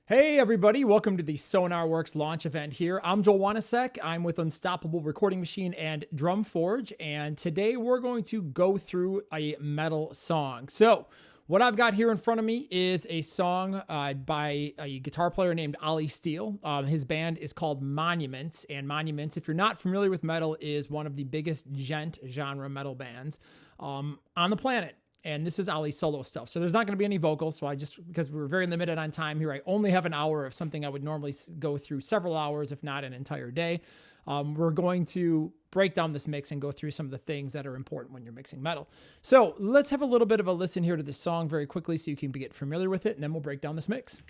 Hey everybody, welcome to the Sonarworks launch event here. I'm Joel Wanasek. I'm with Unstoppable Recording Machine and Drum Forge, and today we're going to go through a metal song. So what I've got here in front of me is a song by a guitar player named Ollie Steele. His band is called Monuments, and Monuments, if you're not familiar with metal, is one of the biggest gent genre metal bands on the planet. And this is Ollie's solo stuff. So there's not going to be any vocals. So because we're very limited on time here, I only have an hour of something I would normally go through several hours, if not an entire day. We're going to break down this mix and go through some of the things that are important when you're mixing metal. So let's have a little bit of a listen here to this song very quickly so you can get familiar with it, and then we'll break down this mix.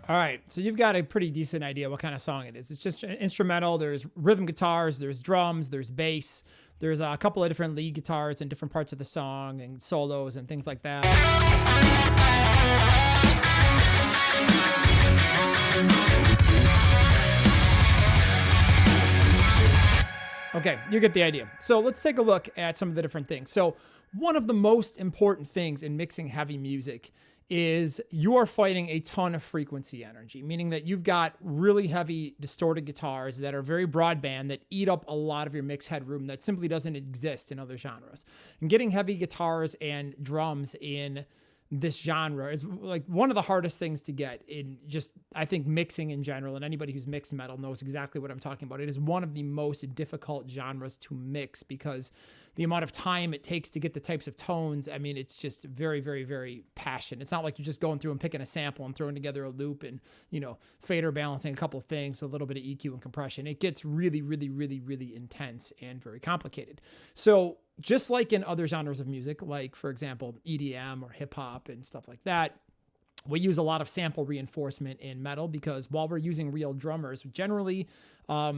All right, so you've got a pretty decent idea what kind of song it is. It's just instrumental. There's rhythm guitars, there's drums, there's bass, there's a couple of different lead guitars in different parts of the song and solos and things like that. Okay, you get the idea. So let's take a look at some of the different things. So one of the most important things in mixing heavy music is you are fighting a ton of frequency energy, meaning that you've got really heavy distorted guitars that are very broadband that eat up a lot of your mix headroom that simply doesn't exist in other genres. And getting heavy guitars and drums in this genre is like one of the hardest things to get in just, I think, mixing in general, and anybody who's mixed metal knows exactly what I'm talking about. It is one of the most difficult genres to mix because the amount of time it takes to get the types of tones, I mean, it's just very, very, very passionate. It's not like you're just going through and picking a sample and throwing together a loop and, fader balancing a couple of things, a little bit of EQ and compression. It gets really, really, really, really intense and very complicated. So just like in other genres of music, like, for example, EDM or hip hop and stuff like that, we use a lot of sample reinforcement in metal because while we're using real drummers, generally, a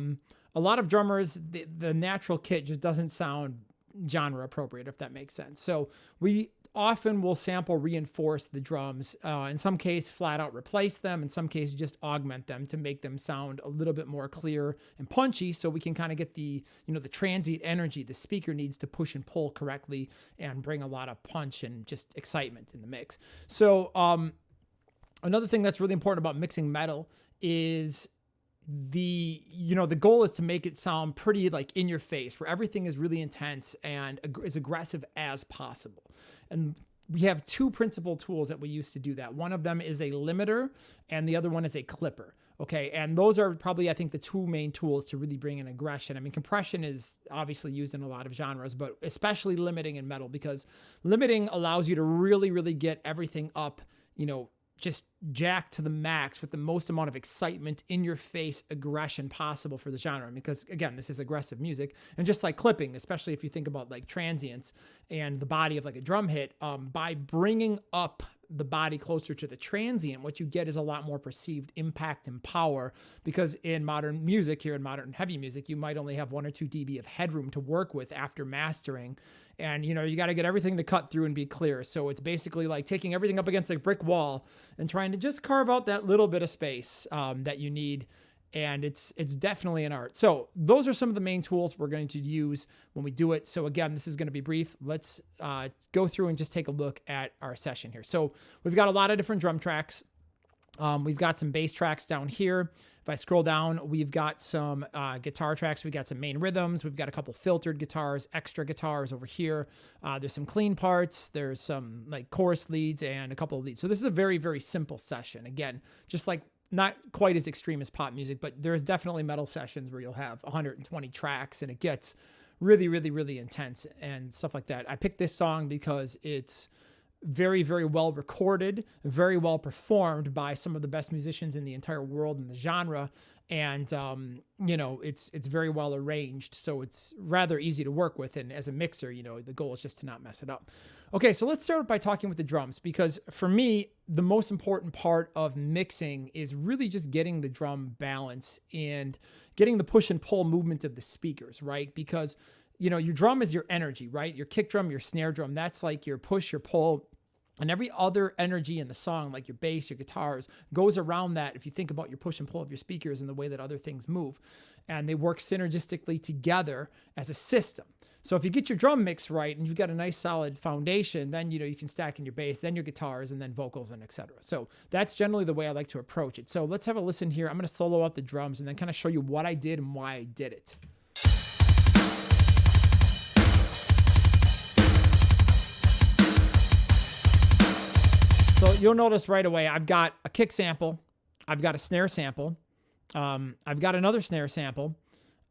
lot of drummers, the natural kit just doesn't sound genre appropriate, if that makes sense. So we often will sample reinforce the drums, in some case flat out replace them, in some cases just augment them to make them sound a little bit more clear and punchy so we can kind of get the transient energy the speaker needs to push and pull correctly and bring a lot of punch and just excitement in the mix. So another thing that's really important about mixing metal is the goal is to make it sound pretty like in your face, where everything is really intense and as aggressive as possible. And we have two principal tools that we use to do that. One of them is a limiter and the other one is a clipper. Okay. And those are probably, I think, the two main tools to really bring in aggression. I mean, compression is obviously used in a lot of genres, but especially limiting in metal, because limiting allows you to really, really get everything up, just jacked to the max with the most amount of excitement, in your face aggression possible for the genre. Because again, this is aggressive music. And just like clipping, especially if you think about like transients and the body of like a drum hit, by bringing up the body closer to the transient, what you get is a lot more perceived impact and power, because in modern music, here in modern heavy music, you might only have 1 or 2 dB of headroom to work with after mastering. And, you got to get everything to cut through and be clear. So it's basically like taking everything up against a brick wall and trying to just carve out that little bit of space that you need. And it's definitely an art. So those are some of the main tools we're going to use when we do it. So again, this is going to be brief. Let's go through and just take a look at our session here. So we've got a lot of different drum tracks. We've got some bass tracks down here. If I scroll down, we've got some guitar tracks. We've got some main rhythms. We've got a couple filtered guitars, extra guitars over here. There's some clean parts. There's some like chorus leads and a couple of leads. So this is a very, very simple session. Again, just like not quite as extreme as pop music, but there's definitely metal sessions where you'll have 120 tracks and it gets really, really, really intense and stuff like that. I picked this song because it's very, very well recorded, very well performed by some of the best musicians in the entire world in the genre. And, it's very well arranged. So it's rather easy to work with. And as a mixer, the goal is just to not mess it up. Okay, so let's start by talking with the drums, because for me, the most important part of mixing is really just getting the drum balance and getting the push and pull movement of the speakers, right? Because, your drum is your energy, right? Your kick drum, your snare drum, that's like your push, your pull. And every other energy in the song, like your bass, your guitars, goes around that if you think about your push and pull of your speakers and the way that other things move. And they work synergistically together as a system. So if you get your drum mix right and you've got a nice solid foundation, then you can stack in your bass, then your guitars, and then vocals, and etc. So that's generally the way I like to approach it. So let's have a listen here. I'm going to solo out the drums and then kind of show you what I did and why I did it. So you'll notice right away, I've got a kick sample, I've got a snare sample, I've got another snare sample,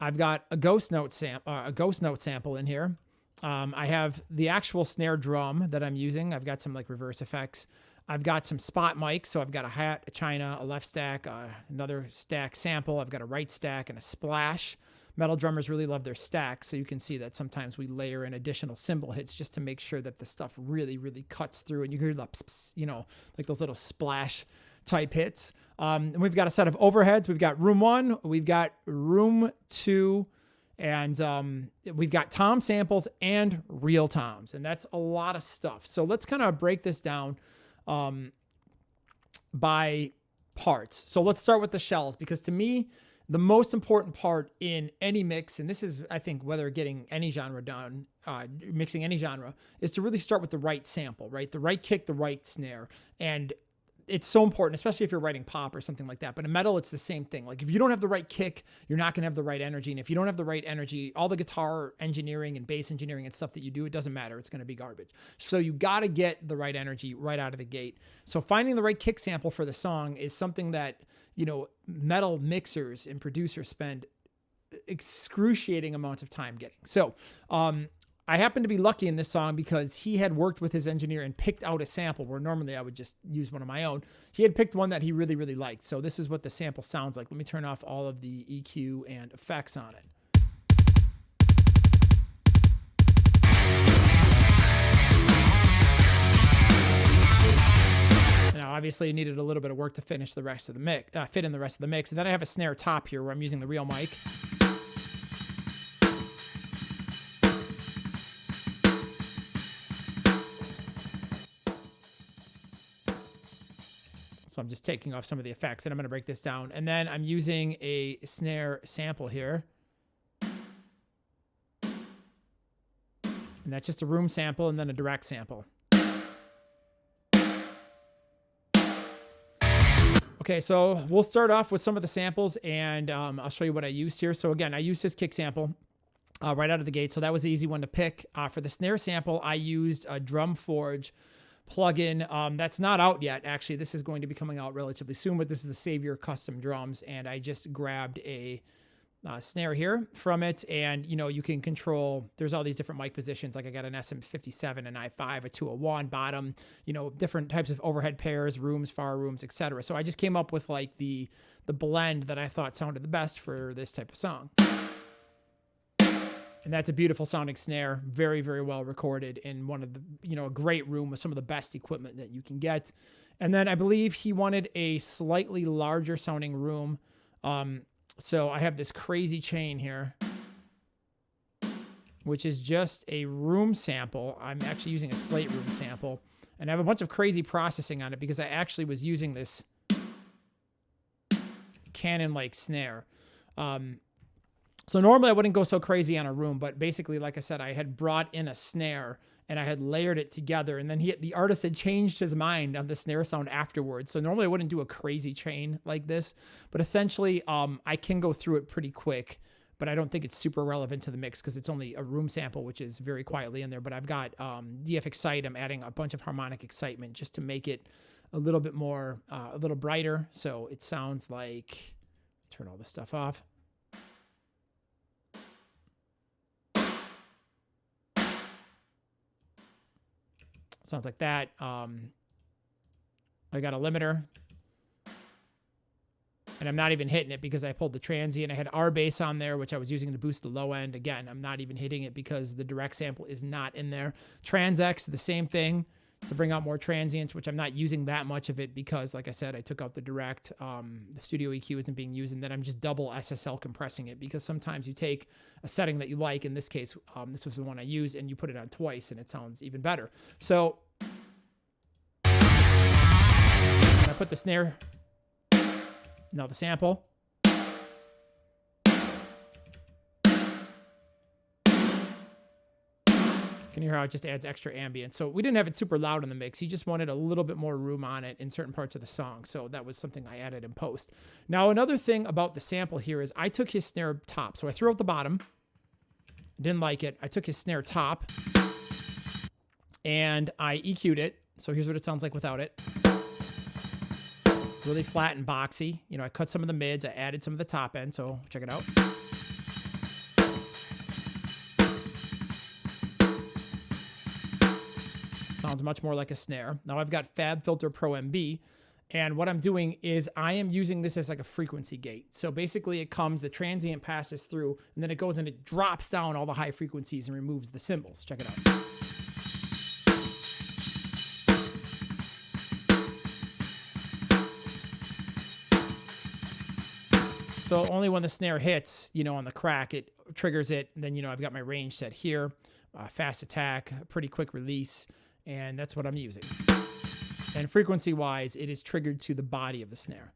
I've got a ghost note sample in here. I have the actual snare drum that I'm using. I've got some like reverse effects. I've got some spot mics. So I've got a hat, a china, a left stack, another stack sample. I've got a right stack and a splash. Metal drummers really love their stacks, so you can see that sometimes we layer in additional cymbal hits just to make sure that the stuff really, really cuts through, and you hear the pss, like those little splash type hits. And we've got a set of overheads. We've got room 1, we've got room 2, and we've got tom samples and real toms, and that's a lot of stuff. So let's kind of break this down by parts. So let's start with the shells, because to me, the most important part in any mix, and this is, I think, whether getting any genre done, mixing any genre, is to really start with the right sample, right? The right kick, the right snare. And it's so important, especially if you're writing pop or something like that. But in metal, it's the same thing. Like if you don't have the right kick, you're not going to have the right energy. And if you don't have the right energy, all the guitar engineering and bass engineering and stuff that you do, it doesn't matter. It's going to be garbage. So you got to get the right energy right out of the gate. So finding the right kick sample for the song is something that, metal mixers and producers spend excruciating amounts of time getting. So, I happen to be lucky in this song because he had worked with his engineer and picked out a sample where normally I would just use one of my own. He had picked one that he really, really liked. So this is what the sample sounds like. Let me turn off all of the EQ and effects on it. Now, obviously, it needed a little bit of work to finish the rest of the mix, fit in the rest of the mix. And then I have a snare top here where I'm using the real mic. So I'm just taking off some of the effects, and I'm going to break this down. And then I'm using a snare sample here. And that's just a room sample and then a direct sample. Okay, so we'll start off with some of the samples, and I'll show you what I used here. So again, I used this kick sample right out of the gate, so that was the easy one to pick. For the snare sample, I used a Drum Forge plugin that's not out yet. Actually, this is going to be coming out relatively soon, but this is the Savior Custom Drums, and I just grabbed a snare here from it, and you can control, there's all these different mic positions, like I got an SM57, an I5, a 201 bottom, different types of overhead pairs, rooms, far rooms, etc. So I just came up with like the blend that I thought sounded the best for this type of song. And that's a beautiful sounding snare, very, very well recorded in one of the, a great room with some of the best equipment that you can get. And then I believe he wanted a slightly larger sounding room. So I have this crazy chain here, which is just a room sample. I'm actually using a slate room sample, and I have a bunch of crazy processing on it because I actually was using this Canon-like snare. So normally I wouldn't go so crazy on a room, but basically, like I said, I had brought in a snare and I had layered it together, and then the artist had changed his mind on the snare sound afterwards. So normally I wouldn't do a crazy chain like this, but essentially I can go through it pretty quick, but I don't think it's super relevant to the mix because it's only a room sample, which is very quietly in there. But I've got DF Excite. I'm adding a bunch of harmonic excitement just to make it a little bit more, a little brighter. So it sounds like, turn all this stuff off. Sounds like that. I got a limiter. And I'm not even hitting it because I pulled the transient. I had R bass on there, which I was using to boost the low end. Again, I'm not even hitting it because the direct sample is not in there. Trans-X, the same thing to bring out more transients, which I'm not using that much of it because, like I said, I took out the direct. The studio EQ isn't being used, and then I'm just double SSL compressing it because sometimes you take a setting that you like. In this case, this was the one I used, and you put it on twice, and it sounds even better. So when I put the snare... Now the sample. Can you hear how it just adds extra ambient? So we didn't have it super loud in the mix. He just wanted a little bit more room on it in certain parts of the song. So that was something I added in post. Now, another thing about the sample here is I took his snare top. So I threw out the bottom. Didn't like it. I took his snare top and I EQ'd it. So here's what it sounds like without it. Really flat and boxy. You know, I cut some of the mids. I added some of the top end. So check it out. Sounds much more like a snare. Now I've got FabFilter Pro MB. And what I'm doing is I am using this as like a frequency gate. So basically it comes, the transient passes through, and then it goes and it drops down all the high frequencies and removes the cymbals. Check it out. So only when the snare hits, you know, on the crack, it triggers it. And then, you know, I've got my range set here, fast attack, pretty quick release, and that's what I'm using. And frequency-wise, it is triggered to the body of the snare.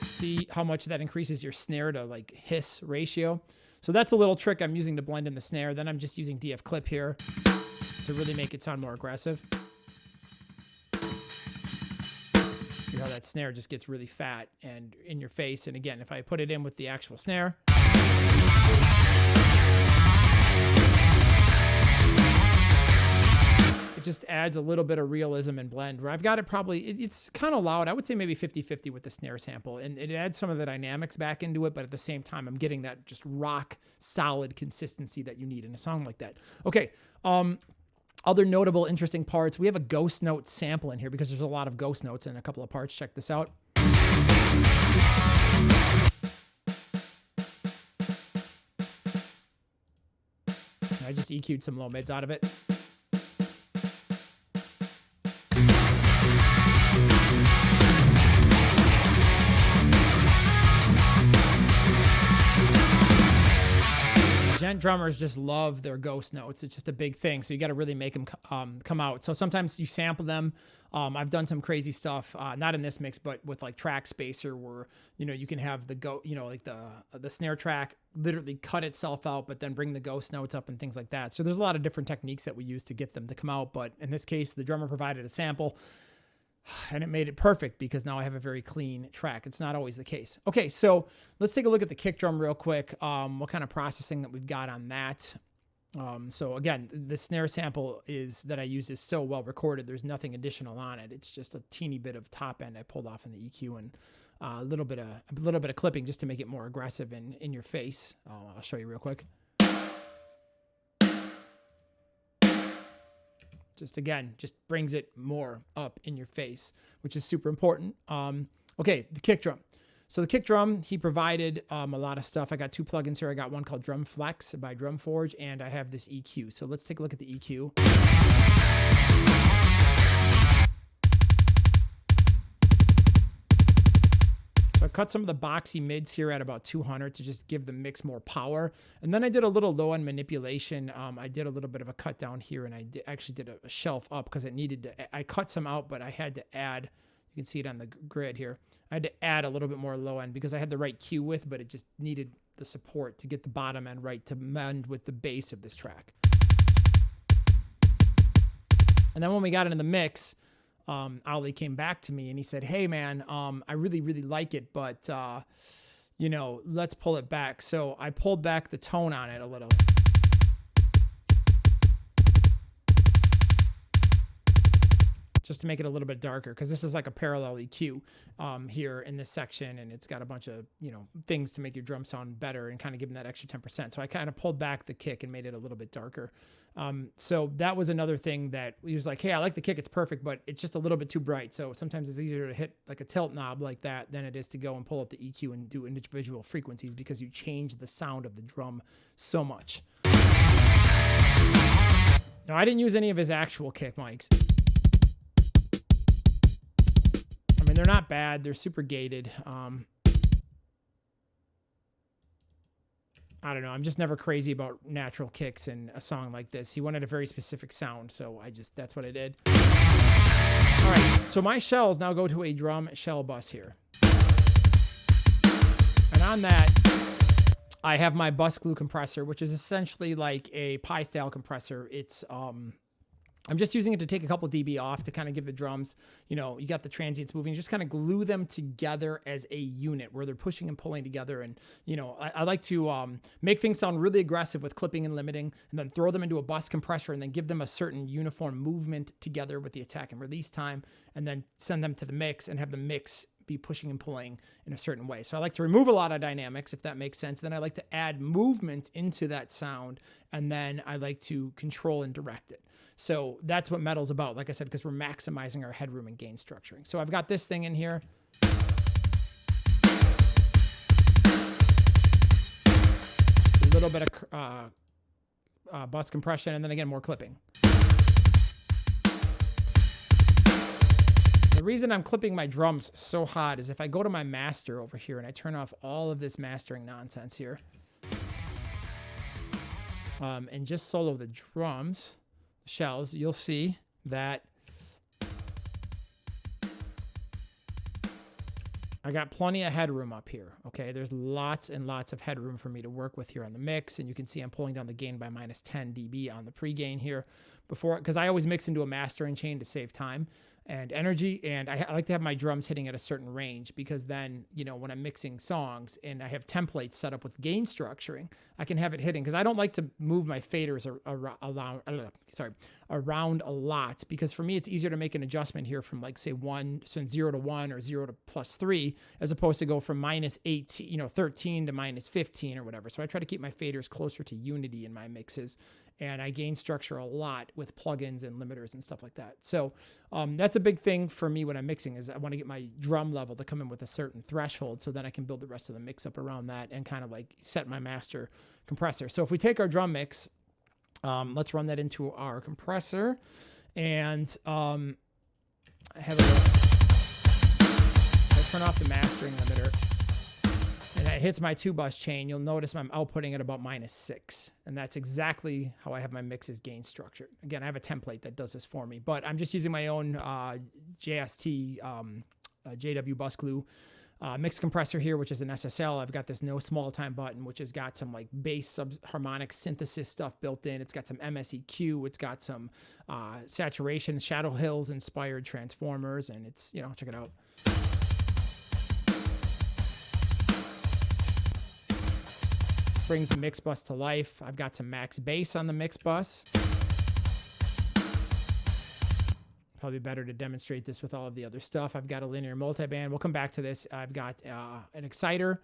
See how much that increases your snare to like hiss ratio? So that's a little trick I'm using to blend in the snare. Then I'm just using DF clip here to really make it sound more aggressive. You know how that snare just gets really fat and in your face. And again, if I put it in with the actual snare, it just adds a little bit of realism and blend where I've got it probably, it's kind of loud. I would say maybe 50-50 with the snare sample, and it adds some of the dynamics back into it. But at the same time, I'm getting that just rock solid consistency that you need in a song like that. Okay. Other notable, interesting parts. We have a ghost note sample in here because there's a lot of ghost notes in a couple of parts. Check this out. I just EQ'd some low mids out of it. Gent drummers just love their ghost notes. It's just a big thing. So you got to really make them come out. So sometimes you sample them. I've done some crazy stuff, not in this mix, but with like track spacer where, you know, you can have like the snare track literally cut itself out, but then bring the ghost notes up and things like that. So there's a lot of different techniques that we use to get them to come out. But in this case, the drummer provided a sample. And it made it perfect because now I have a very clean track. It's not always the case. Okay, so let's take a look at the kick drum real quick. What kind of processing that we've got on that. So again, the snare sample that I use is so well recorded. There's nothing additional on it. It's just a teeny bit of top end I pulled off in the EQ and a little bit of clipping just to make it more aggressive and in your face. I'll show you real quick. Just brings it more up in your face, which is super important. Okay, the kick drum. So the kick drum, he provided a lot of stuff. I got two plugins here. I got one called Drum Flex by Drumforge, and I have this EQ. So let's take a look at the EQ. So I cut some of the boxy mids here at about 200 to just give the mix more power. And then I did a little low end manipulation. I did a little bit of a cut down here, and I actually did a shelf up because it needed to, I cut some out, but I had to add, you can see it on the grid here. I had to add a little bit more low end because I had the right Q width, but it just needed the support to get the bottom end right to mend with the bass of this track. And then when we got into the mix, Ali came back to me and he said, hey man, I really, really like it, but, you know, let's pull it back. So I pulled back the tone on it a little. just to make it a little bit darker, because this is like a parallel EQ here in this section, and it's got a bunch of, you know, things to make your drum sound better and kind of give them that extra 10%. So I kind of pulled back the kick and made it a little bit darker. So that was another thing that he was like, hey, I like the kick, it's perfect, but it's just a little bit too bright. So sometimes it's easier to hit like a tilt knob like that than it is to go and pull up the EQ and do individual frequencies, because you change the sound of the drum so much. Now, I didn't use any of his actual kick mics. I mean, they're not bad. They're super gated. I don't know. I'm just never crazy about natural kicks in a song like this. He wanted a very specific sound, so that's what I did. All right, so my shells now go to a drum shell bus here. And on that, I have my bus glue compressor, which is essentially like a Pi style compressor. It's I'm just using it to take a couple dB off to kind of give the drums, you know, you got the transients moving, just kind of glue them together as a unit where they're pushing and pulling together. And, you know, I like to make things sound really aggressive with clipping and limiting, and then throw them into a bus compressor and then give them a certain uniform movement together with the attack and release time, and then send them to the mix and have the mix be pushing and pulling in a certain way. So I like to remove a lot of dynamics, if that makes sense. Then I like to add movement into that sound, and then I like to control and direct it. So that's what metal's about, like I said, because we're maximizing our headroom and gain structuring. So I've got this thing in here. A little bit of bus compression, and then again, more clipping. The reason I'm clipping my drums so hot is if I go to my master over here and I turn off all of this mastering nonsense here, and just solo the drums, the shells, you'll see that I got plenty of headroom up here. Okay, there's lots and lots of headroom for me to work with here on the mix, and you can see I'm pulling down the gain by minus 10 dB on the pre-gain here before, because I always mix into a mastering chain to save time and energy, and I like to have my drums hitting at a certain range, because then, you know, when I'm mixing songs and I have templates set up with gain structuring, I can have it hitting, because I don't like to move my faders around a lot, because for me it's easier to make an adjustment here from like say 0 to 1 or 0 to +3, as opposed to go from minus 18, you know, 13 to minus 15 or whatever. So I try to keep my faders closer to unity in my mixes, and I gain structure a lot with plugins and limiters and stuff like that. So that's a big thing for me when I'm mixing, is I want to get my drum level to come in with a certain threshold, so then I can build the rest of the mix up around that and kind of like set my master compressor. So if we take our drum mix, let's run that into our compressor, and I have a little, I'll turn off the mastering limiter, and that hits my 2-bus chain. You'll notice I'm outputting at about -6, and that's exactly how I have my mixes gain structured. Again, I have a template that does this for me, but I'm just using my own JST JW bus glue mix compressor here, which is an SSL. I've got this no small time button, which has got some like bass subharmonic synthesis stuff built in. It's got some MSEQ. It's got some saturation, Shadow Hills inspired transformers, and it's, you know, check it out. Brings the mix bus to life. I've got some max bass on the mix bus. Probably better to demonstrate this with all of the other stuff. I've got a linear multiband. We'll come back to this. I've got an exciter,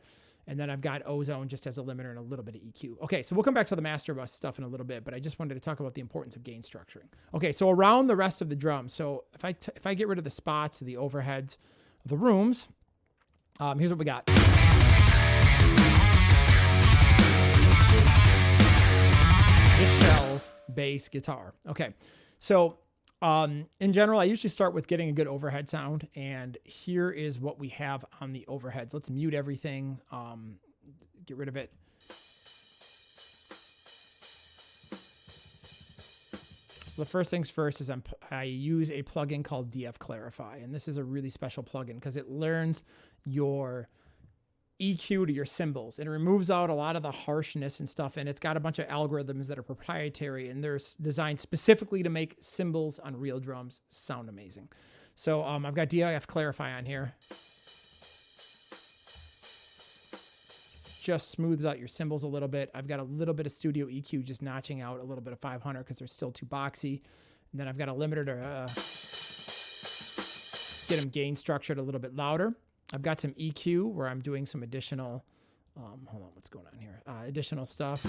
and then I've got ozone just as a limiter and a little bit of EQ. Okay, so we'll come back to the master bus stuff in a little bit, but I just wanted to talk about the importance of gain structuring. Okay, so around the rest of the drum. So if I get rid of the spots, the overheads, the rooms, here's what we got. This shells, bass, guitar. Okay, so in general, I usually start with getting a good overhead sound, and here is what we have on the overheads. Let's mute everything, get rid of it. So the first things first is I use a plugin called DF Clarify, and this is a really special plugin because it learns your EQ to your cymbals, and it removes out a lot of the harshness and stuff, and it's got a bunch of algorithms that are proprietary, and they're designed specifically to make cymbals on real drums sound amazing. So I've got DF Clarify on here. Just smooths out your cymbals a little bit. I've got a little bit of studio EQ, just notching out a little bit of 500 because they're still too boxy. And then I've got a limiter to get them gain structured a little bit louder. I've got some EQ where I'm doing some additional, hold on, what's going on here? Additional stuff.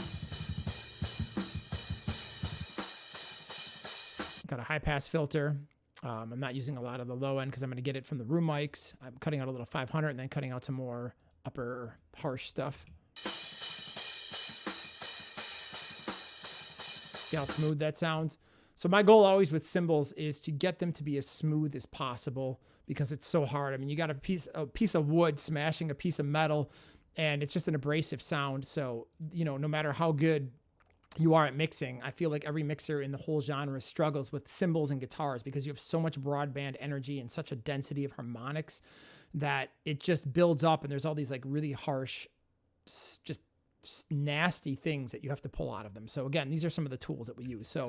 Got a high pass filter. I'm not using a lot of the low end because I'm going to get it from the room mics. I'm cutting out a little 500 and then cutting out some more upper harsh stuff. See how smooth that sounds? So my goal always with cymbals is to get them to be as smooth as possible because it's so hard. I mean, you got a piece of wood smashing a piece of metal and it's just an abrasive sound. So, you know, no matter how good you are at mixing, I feel like every mixer in the whole genre struggles with cymbals and guitars because you have so much broadband energy and such a density of harmonics that it just builds up and there's all these like really harsh, just nasty things that you have to pull out of them. So again, these are some of the tools that we use. So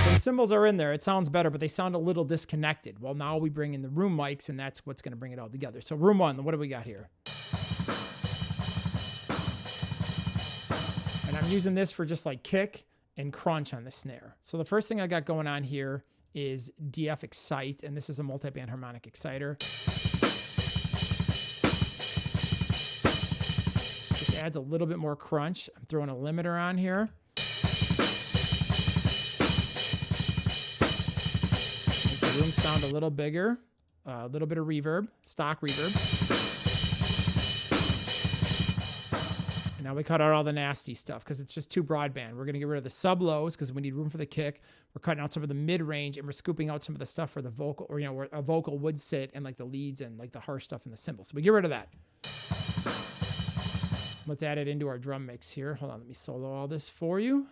the cymbals are in there. It sounds better, but they sound a little disconnected. Well, now we bring in the room mics, and that's what's going to bring it all together. So room one, what do we got here? And I'm using this for just like kick and crunch on the snare. So the first thing I got going on here is DF Excite, and this is a multi-band harmonic exciter. Just adds a little bit more crunch. I'm throwing a limiter on here. Make the room sound a little bigger. A little bit of reverb, stock reverb. And now we cut out all the nasty stuff because it's just too broadband. We're going to get rid of the sub-lows because we need room for the kick. We're cutting out some of the mid-range and we're scooping out some of the stuff for the vocal, or, you know, where a vocal would sit and like the leads and like the harsh stuff in the cymbals. So we get rid of that. Let's add it into our drum mix here. Hold on, let me solo all this for you.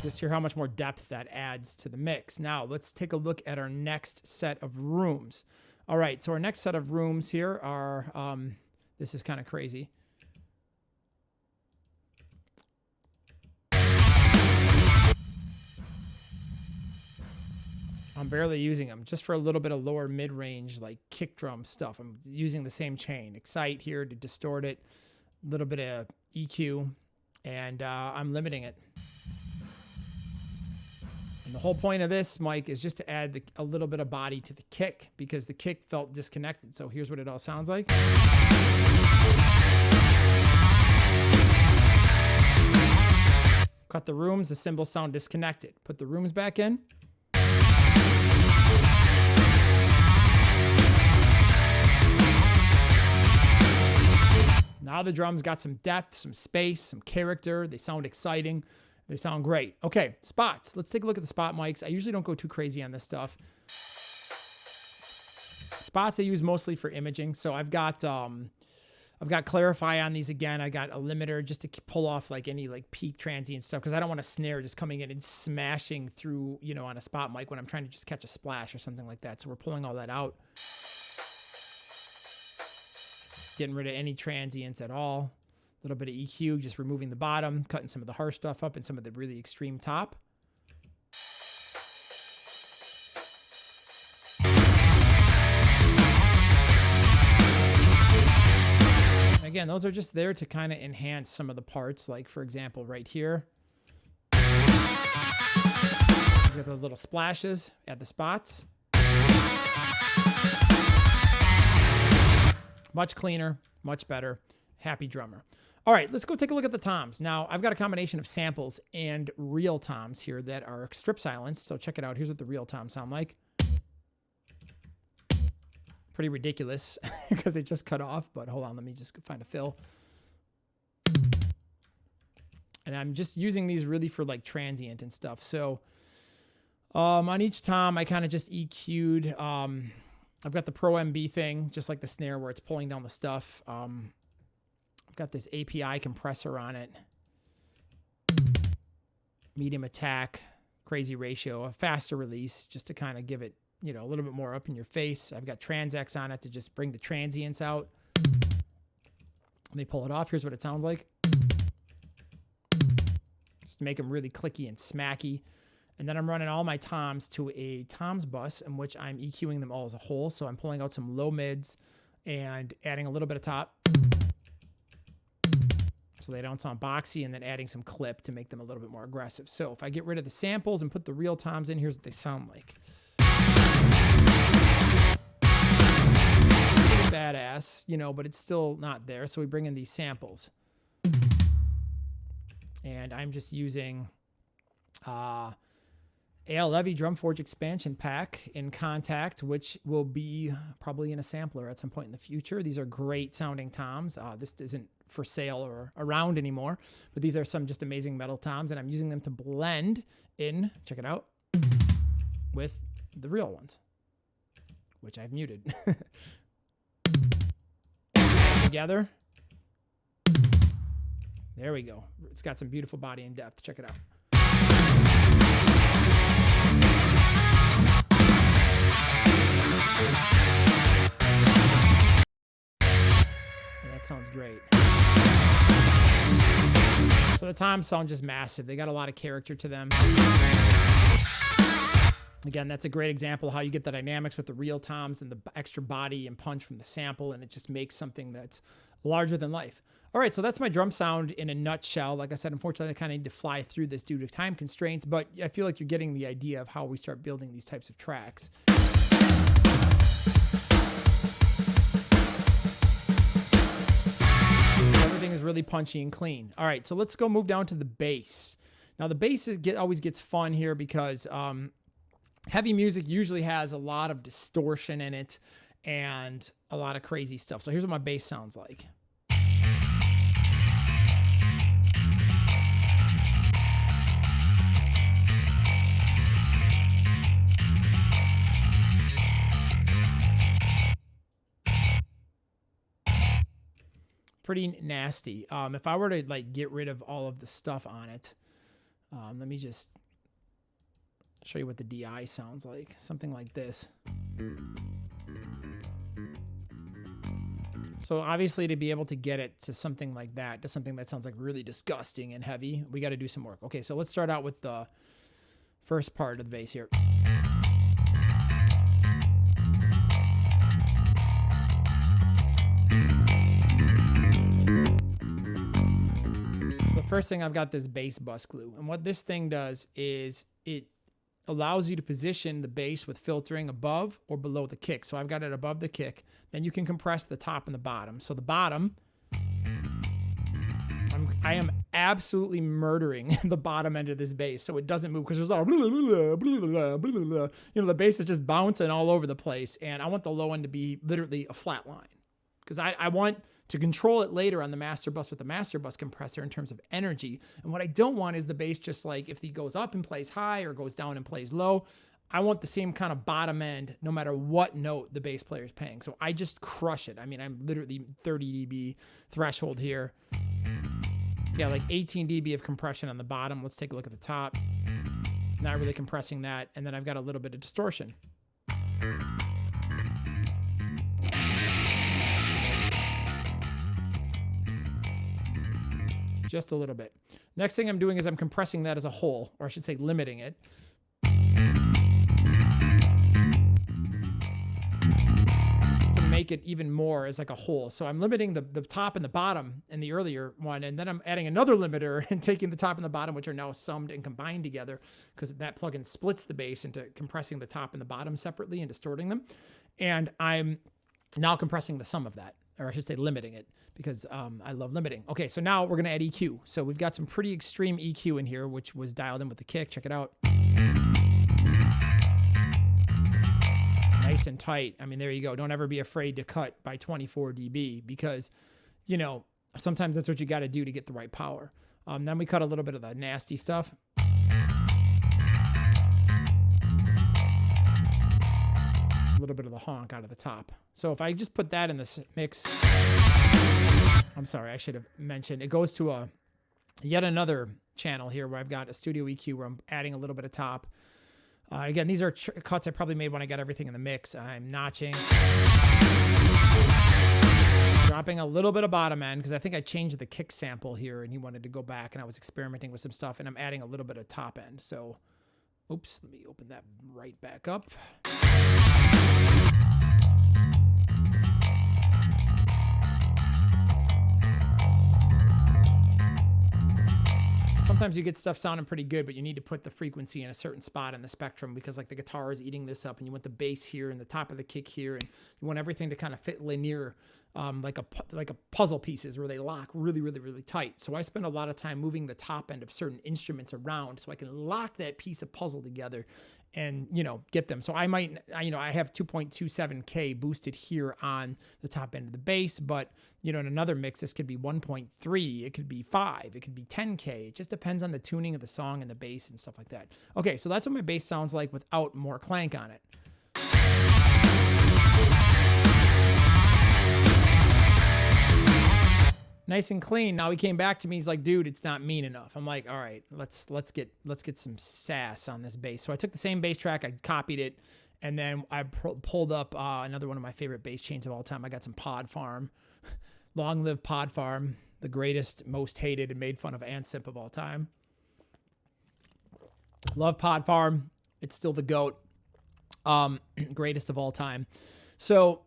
Just hear how much more depth that adds to the mix. Now, let's take a look at our next set of rooms. All right, so our next set of rooms here are, this is kind of crazy. I'm barely using them, just for a little bit of lower mid-range, like kick drum stuff. I'm using the same chain. Excite here to distort it, a little bit of EQ, and I'm limiting it. And the whole point of this mic is just to add a little bit of body to the kick because the kick felt disconnected. So here's what it all sounds like. Cut the rooms, the cymbals sound disconnected. Put the rooms back in. Now the drums got some depth, some space, some character. They sound exciting. They sound great. Okay, spots. Let's take a look at the spot mics. I usually don't go too crazy on this stuff. Spots I use mostly for imaging. So I've got clarify on these again. I got a limiter just to pull off like any like peak transient stuff because I don't want a snare just coming in and smashing through, you know, on a spot mic when I'm trying to just catch a splash or something like that. So we're pulling all that out. Getting rid of any transients at all. A little bit of EQ, just removing the bottom, cutting some of the harsh stuff up and some of the really extreme top. Again, those are just there to kind of enhance some of the parts, like for example, right here. You got those little splashes at the spots. Much cleaner, much better. Happy drummer. All right, let's go take a look at the toms. Now, I've got a combination of samples and real toms here that are strip silenced. So check it out. Here's what the real toms sound like. Pretty ridiculous because they just cut off, but hold on, let me just find a fill. And I'm just using these really for like transient and stuff. So on each tom, I kind of just EQ'd. I've got the Pro MB thing, just like the snare where it's pulling down the stuff. I've got this API compressor on it. Medium attack, crazy ratio, a faster release just to kind of give it, you know, a little bit more up in your face. I've got Trans-X on it to just bring the transients out. Let me pull it off. Here's what it sounds like. Just to make them really clicky and smacky. And then I'm running all my toms to a toms bus in which I'm EQing them all as a whole. So I'm pulling out some low mids, and adding a little bit of top so they don't sound boxy, and then adding some clip to make them a little bit more aggressive. So if I get rid of the samples and put the real toms in, here's what they sound like. Pretty badass, you know, but it's still not there. So we bring in these samples. And I'm just using A.L. Levy Drumforge expansion pack in Contact, which will be probably in a sampler at some point in the future. These are great sounding toms. This isn't for sale or around anymore, but these are some just amazing metal toms, and I'm using them to blend in, check it out, with the real ones, which I've muted. Together. There we go. It's got some beautiful body and depth. Check it out. And that sounds great. So the toms sound just massive. They got a lot of character to them. Again, that's a great example of how you get the dynamics with the real toms and the extra body and punch from the sample, and it just makes something that's larger than life. All right, so that's my drum sound in a nutshell. Like I said, unfortunately, I kind of need to fly through this due to time constraints, but I feel like you're getting the idea of how we start building these types of tracks. Everything is really punchy and clean. All right, so let's go move down to the bass. Now, the bass always gets fun here because heavy music usually has a lot of distortion in it and a lot of crazy stuff. So here's what my bass sounds like. Pretty nasty. If I were to like get rid of all of the stuff on it, let me just show you what the DI sounds like. Something like this. So obviously to be able to get it to something like that, to something that sounds like really disgusting and heavy, we got to do some work. Okay, so let's start out with the first part of the bass here. So the first thing, I've got this bass bus glue. And what this thing does is it allows you to position the bass with filtering above or below the kick. So I've got it above the kick. Then you can compress the top and the bottom. So the bottom, I am absolutely murdering the bottom end of this bass so it doesn't move, because there's a lot of blah, blah, blah, blah, blah, blah, blah. You know, the bass is just bouncing all over the place, and I want the low end to be literally a flat line, because I want to control it later on the master bus with the master bus compressor in terms of energy. And what I don't want is the bass just like, if he goes up and plays high or goes down and plays low, I want the same kind of bottom end no matter what note the bass player is paying. So I just crush it. I mean, I'm literally 30 dB threshold here. Yeah, like 18 dB of compression on the bottom. Let's take a look at the top. Not really compressing that. And then I've got a little bit of distortion. Just a little bit. Next thing I'm doing is I'm compressing that as a whole, or I should say limiting it. Just to make it even more as like a whole. So I'm limiting the top and the bottom in the earlier one, and then I'm adding another limiter and taking the top and the bottom, which are now summed and combined together, because that plugin splits the bass into compressing the top and the bottom separately and distorting them. And I'm now compressing the sum of that, or I should say limiting it, because I love limiting. Okay, so now we're gonna add EQ. So we've got some pretty extreme EQ in here, which was dialed in with the kick. Check it out. Nice and tight. I mean, there you go. Don't ever be afraid to cut by 24 dB, because, you know, sometimes that's what you gotta do to get the right power. Then we cut a little bit of the nasty stuff. A little bit of the honk out of the top. So if I just put that in this mix, I'm sorry, I should have mentioned, it goes to a yet another channel here where I've got a studio EQ where I'm adding a little bit of top. Again, these are cuts I probably made when I got everything in the mix. I'm notching, dropping a little bit of bottom end, because I think I changed the kick sample here and he wanted to go back, and I was experimenting with some stuff, and I'm adding a little bit of top end. So, oops, let me open that right back up. sometimes you get stuff sounding pretty good, but you need to put the frequency in a certain spot in the spectrum because like the guitar is eating this up and you want the bass here and the top of the kick here. And you want everything to kind of fit linear, like a puzzle pieces where they lock really, really, really tight. So I spend a lot of time moving the top end of certain instruments around so I can lock that piece of puzzle together and, get them. So I have 2.27K boosted here on the top end of the bass, but, in another mix, this could be 1.3, it could be 5, it could be 10K. It just depends on the tuning of the song and the bass and stuff like that. Okay, so that's what my bass sounds like without more clank on it. Nice and clean. Now he came back to me. He's like, dude, it's not mean enough. I'm like, all right, let's get some sass on this bass. So I took the same bass track, I copied it, and then I pulled up another one of my favorite bass chains of all time. I got some Pod Farm. Long live Pod Farm, the greatest, most hated, and made fun of Ansip of all time. Love Pod Farm. It's still the GOAT. Greatest of all time. So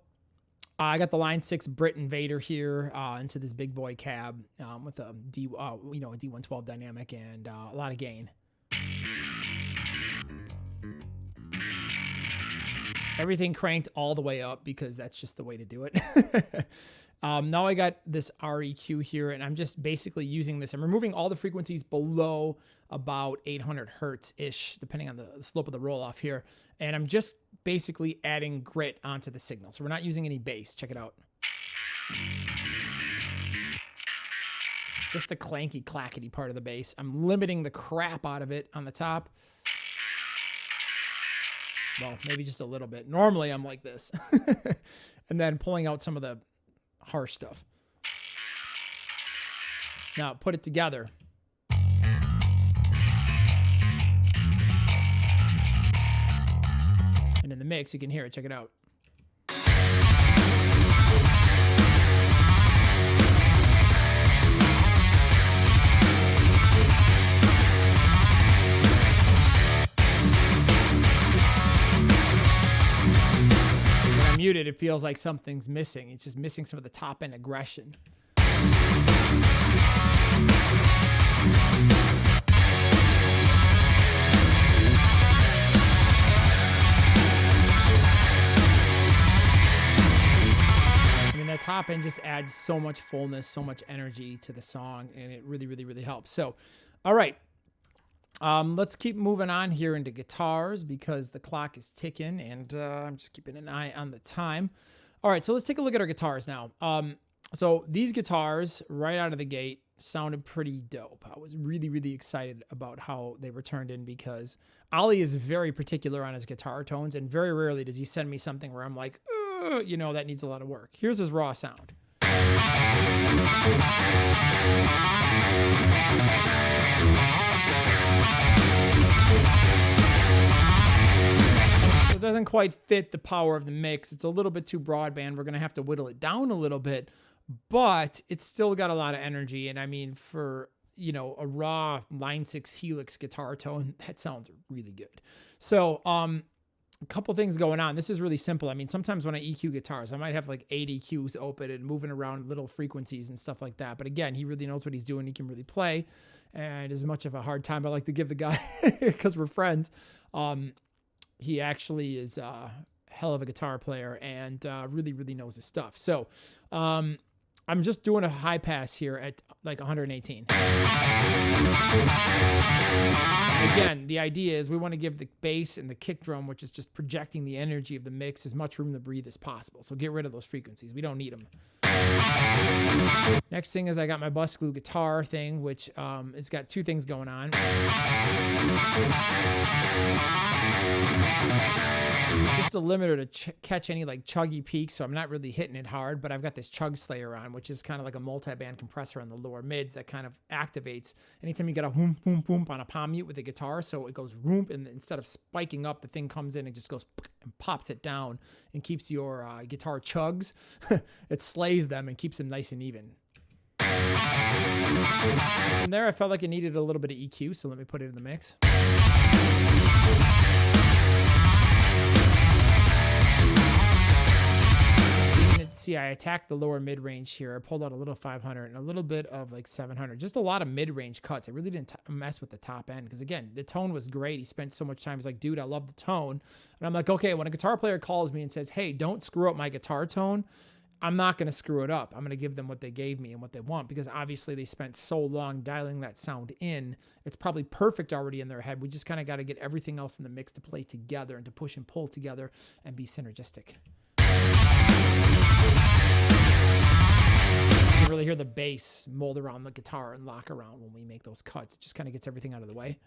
I got the Line 6 Brit Invader here into this big boy cab with a D112 dynamic and a lot of gain. Everything cranked all the way up because that's just the way to do it. Now I got this REQ here, and I'm just basically using this. I'm removing all the frequencies below about 800 hertz-ish, depending on the slope of the roll-off here. And I'm just basically adding grit onto the signal. So we're not using any bass. Check it out. Just the clanky, clackety part of the bass. I'm limiting the crap out of it on the top. Well, maybe just a little bit. Normally, I'm like this. And then pulling out some of the harsh stuff. Now, put it together. And in the mix, you can hear it. Check it out. Muted, it feels like something's missing. It's just missing some of the top end aggression. I mean, that top end just adds so much fullness, so much energy to the song, and it really, really, really helps. So, all right. Let's keep moving on here into guitars because the clock is ticking and I'm just keeping an eye on the time. All right, so let's take a look at our guitars now. So these guitars right out of the gate sounded pretty dope. I was really, really excited about how they were turned in because Ollie is very particular on his guitar tones, and very rarely does he send me something where I'm like, that needs a lot of work. Here's his raw sound. It doesn't quite fit the power of the mix. It's a little bit too broadband. We're going to have to whittle it down a little bit, but it's still got a lot of energy. And I mean, for, a raw Line 6 Helix guitar tone, that sounds really good. So, a couple things going on. This is really simple. I mean, sometimes when I EQ guitars, I might have like 8 EQs open and moving around little frequencies and stuff like that. But again, he really knows what he's doing. He can really play. And as much of a hard time I like to give the guy because we're friends, he actually is a hell of a guitar player and really, really knows his stuff. So I'm just doing a high pass here at like 118. Again, the idea is we want to give the bass and the kick drum, which is just projecting the energy of the mix, as much room to breathe as possible. So get rid of those frequencies. We don't need them. Next thing is I got my bus glue guitar thing, which it's got two things going on. Just a limiter to catch any like chuggy peaks, so I'm not really hitting it hard, but I've got this Chug Slayer on, which is kind of like a multi-band compressor on the lower mids that kind of activates anytime you get a whoom, whoom, whoom on a palm mute with the guitar, so it goes whoom, and instead of spiking up, the thing comes in and just goes and pops it down and keeps your guitar chugs. It slays them and keeps them nice and even. From there, I felt like it needed a little bit of EQ, so let me put it in the mix. see, I attacked the lower mid-range here. I pulled out a little 500 and a little bit of like 700. Just a lot of mid-range cuts. I really didn't mess with the top end because, again, the tone was great. He spent so much time. He's like, dude, I love the tone. And I'm like, okay, when a guitar player calls me and says, hey, don't screw up my guitar tone, I'm not going to screw it up. I'm going to give them what they gave me and what they want, because obviously they spent so long dialing that sound in. It's probably perfect already in their head. We just kind of got to get everything else in the mix to play together and to push and pull together and be synergistic. You really hear the bass mold around the guitar and lock around when we make those cuts. It just kind of gets everything out of the way.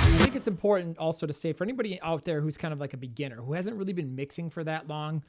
I think it's important also to say, for anybody out there who's kind of like a beginner, who hasn't really been mixing for that long,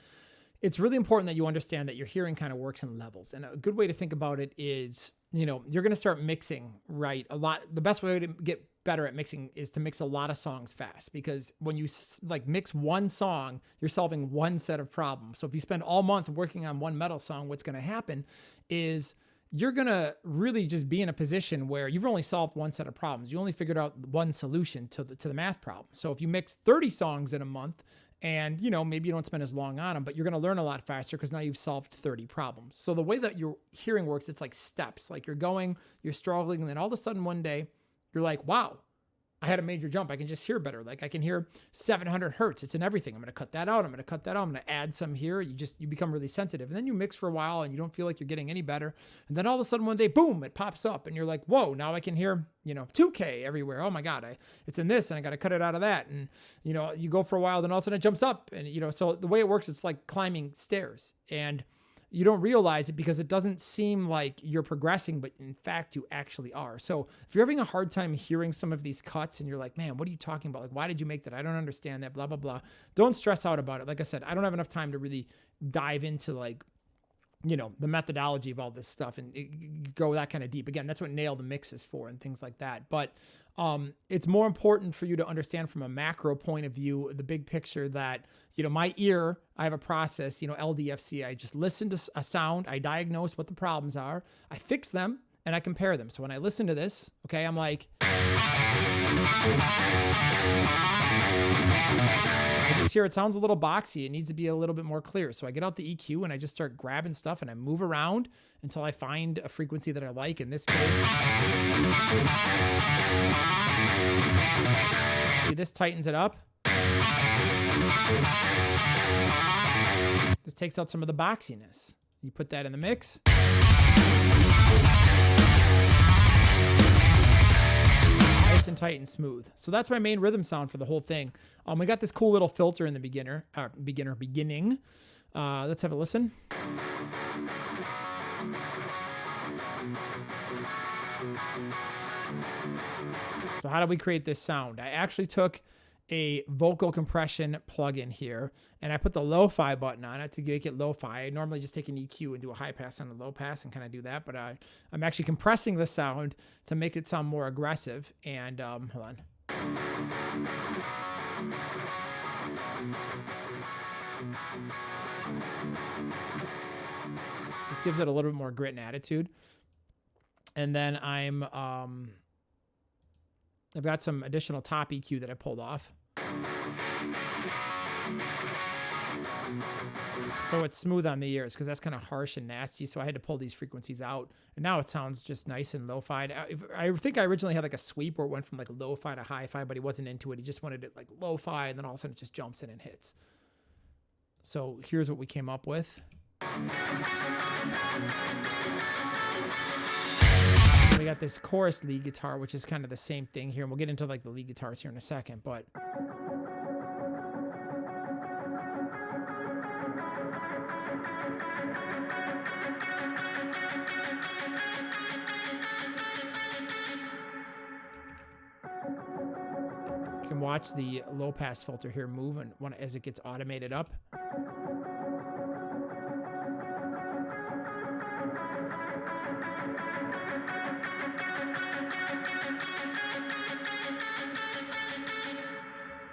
it's really important that you understand that your hearing kind of works in levels. And a good way to think about it is, you know, you're going to start mixing, right? The best way to get better at mixing is to mix a lot of songs fast, because when you like mix one song, you're solving one set of problems. So if you spend all month working on one metal song, what's going to happen is you're going to really just be in a position where you've only solved one set of problems. You only figured out one solution to the math problem. So if you mix 30 songs in a month, and, you know, maybe you don't spend as long on them, but you're going to learn a lot faster because now you've solved 30 problems. So the way that your hearing works, it's like steps. Like you're going, you're struggling, and then all of a sudden one day you're like, wow, I had a major jump. I can just hear better. Like I can hear 700 hertz. It's in everything. I'm going to cut that out. I'm going to cut that out. I'm going to add some here. You become really sensitive. And then you mix for a while and you don't feel like you're getting any better. And then all of a sudden one day, boom, it pops up and you're like, whoa, now I can hear, you know, 2K everywhere. Oh my God, it's in this and I got to cut it out of that. And, you know, you go for a while, then all of a sudden it jumps up. And, you know, so the way it works, it's like climbing stairs. And you don't realize it because it doesn't seem like you're progressing, but in fact you actually are. So if you're having a hard time hearing some of these cuts and you're like, man, what are you talking about? Like, why did you make that? I don't understand that, blah, blah, blah. Don't stress out about it. Like I said, I don't have enough time to really dive into like, you know, the methodology of all this stuff and go that kind of deep. Again, that's what Nail the Mix is for and things like that. But it's more important for you to understand from a macro point of view, the big picture that, you know, my ear, I have a process, you know, LDFC. I just listen to a sound. I diagnose what the problems are. I fix them and I compare them. So when I listen to this, okay, I'm like, I just hear it sounds a little boxy. It needs to be a little bit more clear. So I get out the EQ and I just start grabbing stuff and I move around until I find a frequency that I like. In this case, see, this tightens it up. This takes out some of the boxiness. You put that in the mix. Nice and tight and smooth. So that's my main rhythm sound for the whole thing. We got this cool little filter in the beginning. Let's have a listen. So how do we create this sound? I actually took a vocal compression plugin here and I put the lo-fi button on it to make it lo-fi. I normally just take an EQ and do a high pass and a low pass and kind of do that, but I'm actually compressing the sound to make it sound more aggressive. And hold on. Just gives it a little bit more grit and attitude. And then I've got some additional top EQ that I pulled off. So it's smooth on the ears because that's kind of harsh and nasty. So I had to pull these frequencies out. And now it sounds just nice and lo-fi. I think I originally had like a sweep where it went from like lo-fi to hi-fi, but he wasn't into it. He just wanted it like lo-fi, and then all of a sudden it just jumps in and hits. So here's what we came up with. We got this chorus lead guitar, which is kind of the same thing here. And we'll get into like the lead guitars here in a second, but you can watch the low pass filter here move and as it gets automated up.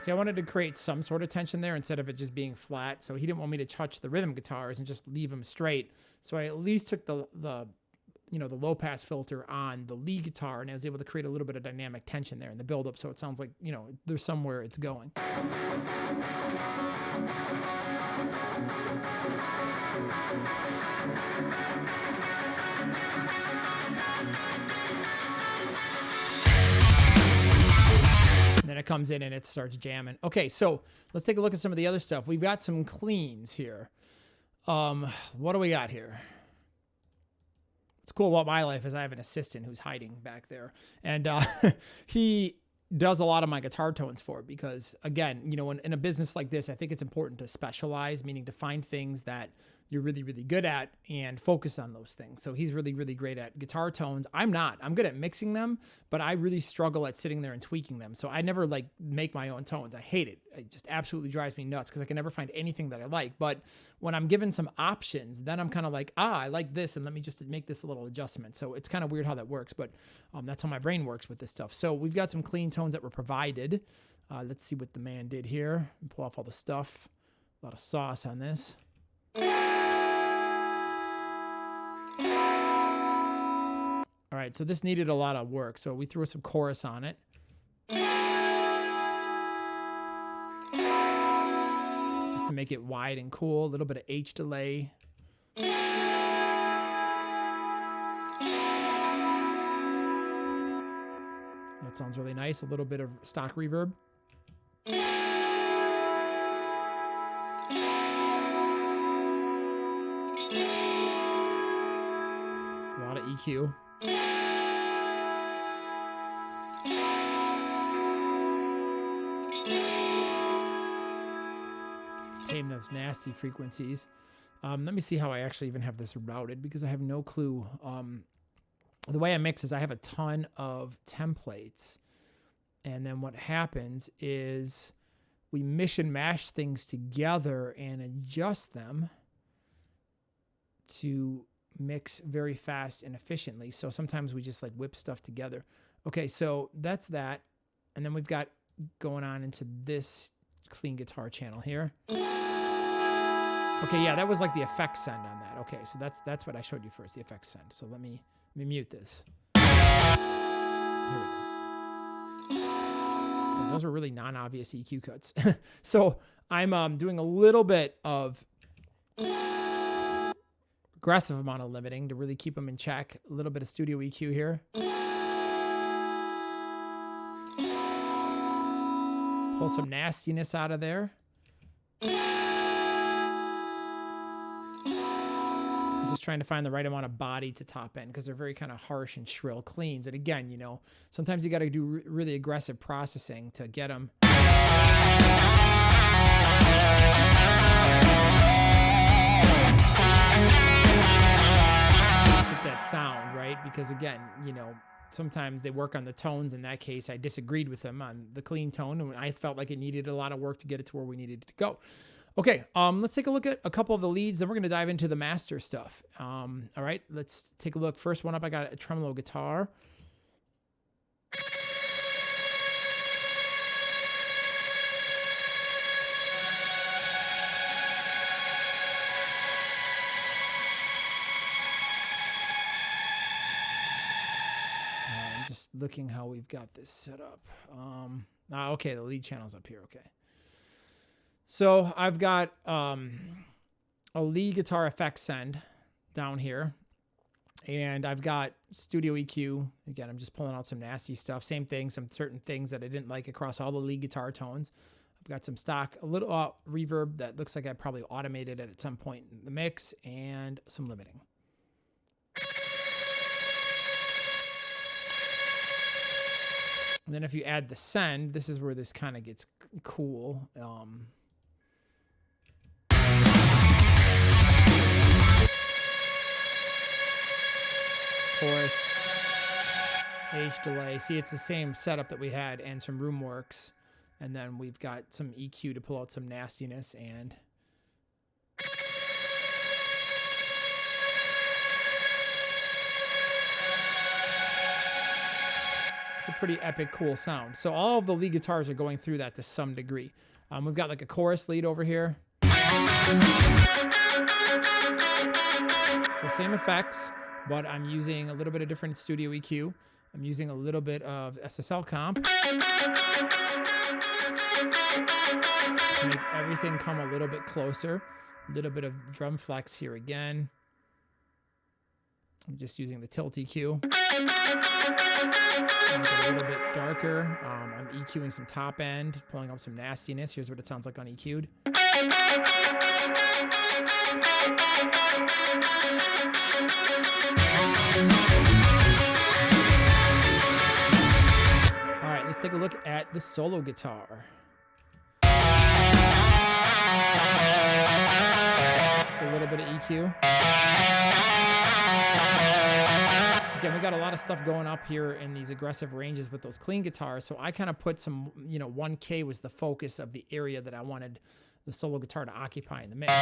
See, I wanted to create some sort of tension there instead of it just being flat. So he didn't want me to touch the rhythm guitars and just leave them straight. So I at least took the you know, the low pass filter on the lead guitar, and I was able to create a little bit of dynamic tension there in the buildup. So it sounds like, you know, there's somewhere it's going. And then it comes in and it starts jamming. Okay, so let's take a look at some of the other stuff. We've got some cleans here. What do we got here? What's cool about my life is I have an assistant who's hiding back there. And he does a lot of my guitar tones for it because, again, you know, in a business like this, I think it's important to specialize, meaning to find things that you're really, really good at and focus on those things. So he's really, really great at guitar tones. I'm not. I'm good at mixing them, but I really struggle at sitting there and tweaking them. So I never like make my own tones. I hate it. It just absolutely drives me nuts because I can never find anything that I like. But when I'm given some options, then I'm kind of like, I like this, and let me just make this a little adjustment. So it's kind of weird how that works, but that's how my brain works with this stuff. So we've got some clean tones that were provided. Let's see what the man did here. Pull off all the stuff. A lot of sauce on this. All right, so this needed a lot of work. So we threw some chorus on it. Just to make it wide and cool. A little bit of H delay. That sounds really nice. A little bit of stock reverb. A lot of EQ. Tame those nasty frequencies. Let me see how I actually even have this routed because I have no clue. The way I mix is I have a ton of templates, and then what happens is we mish and mash things together and adjust them to mix very fast and efficiently. So sometimes we just like whip stuff together. Okay, so that's that. And then we've got going on into this clean guitar channel here. Okay, yeah, that was like the effects send on that. Okay, so that's what I showed you first, the effects send. So let me mute this. Here we go. So those are really non-obvious EQ cuts. So I'm doing a little bit of aggressive amount of limiting to really keep them in check. A little bit of studio EQ here. Pull some nastiness out of there. I'm just trying to find the right amount of body to top end because they're very kind of harsh and shrill cleans. And again, you know, sometimes you got to do really aggressive processing to get them. Get that sound, right? Because again, you know, sometimes they work on the tones. In that case, I disagreed with them on the clean tone, and I felt like it needed a lot of work to get it to where we needed it to go. Okay, let's take a look at a couple of the leads, then we're going to dive into the master stuff. All right, let's take a look. First one up, I got a tremolo guitar. I'm just looking how we've got this set up. Okay, the lead channel's up here, okay. So I've got a lead guitar effects send down here, and I've got studio EQ. Again, I'm just pulling out some nasty stuff. Same thing, some certain things that I didn't like across all the lead guitar tones. I've got some stock, a little reverb that looks like I probably automated it at some point in the mix, and some limiting. And then if you add the send, this is where this kind of gets cool. Chorus, H delay. See, it's the same setup that we had and some room works. And then we've got some EQ to pull out some nastiness, and it's a pretty epic, cool sound. So all of the lead guitars are going through that to some degree. We've got like a chorus lead over here. So same effects. but I'm using a little bit of different studio EQ. I'm using a little bit of SSL comp to make everything come a little bit closer. A little bit of drum flex here again. I'm just using the tilt EQ. A little bit darker. I'm EQing some top end, pulling up some nastiness. Here's what it sounds like uneq'd. All right, let's take a look at the solo guitar. Just a little bit of EQ. Again, we got a lot of stuff going up here in these aggressive ranges with those clean guitars. So I kind of put some, 1K was the focus of the area that I wanted the solo guitar to occupy in the mix.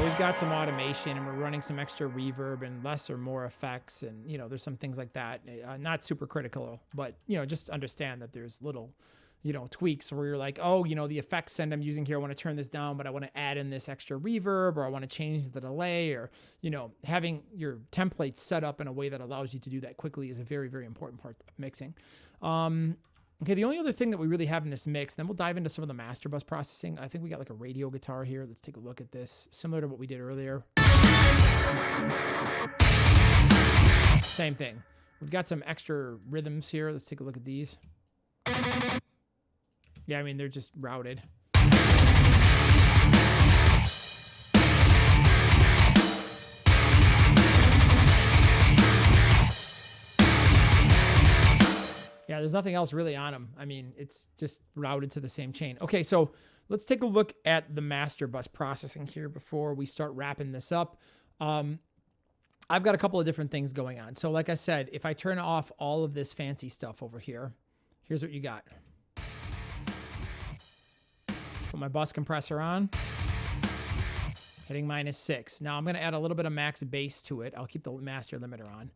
We've got some automation and we're running some extra reverb and less or more effects. And, there's some things like that. Not super critical, but, just understand that there's little tweaks where you're like, oh, the effects send I'm using here, I want to turn this down, but I want to add in this extra reverb, or I want to change the delay, or, having your templates set up in a way that allows you to do that quickly is a very, very important part of mixing. Okay, the only other thing that we really have in this mix, then we'll dive into some of the master bus processing. I think we got like a radio guitar here. Let's take a look at this, similar to what we did earlier. Same thing. We've got some extra rhythms here. Let's take a look at these. Yeah, I mean, they're just routed. Yeah, there's nothing else really on them. I mean, it's just routed to the same chain. Okay, so let's take a look at the master bus processing here before we start wrapping this up. I've got a couple of different things going on. So like I said, if I turn off all of this fancy stuff over here, here's what you got. Put my bus compressor on, hitting -6. Now I'm going to add a little bit of max bass to it. I'll keep the master limiter on.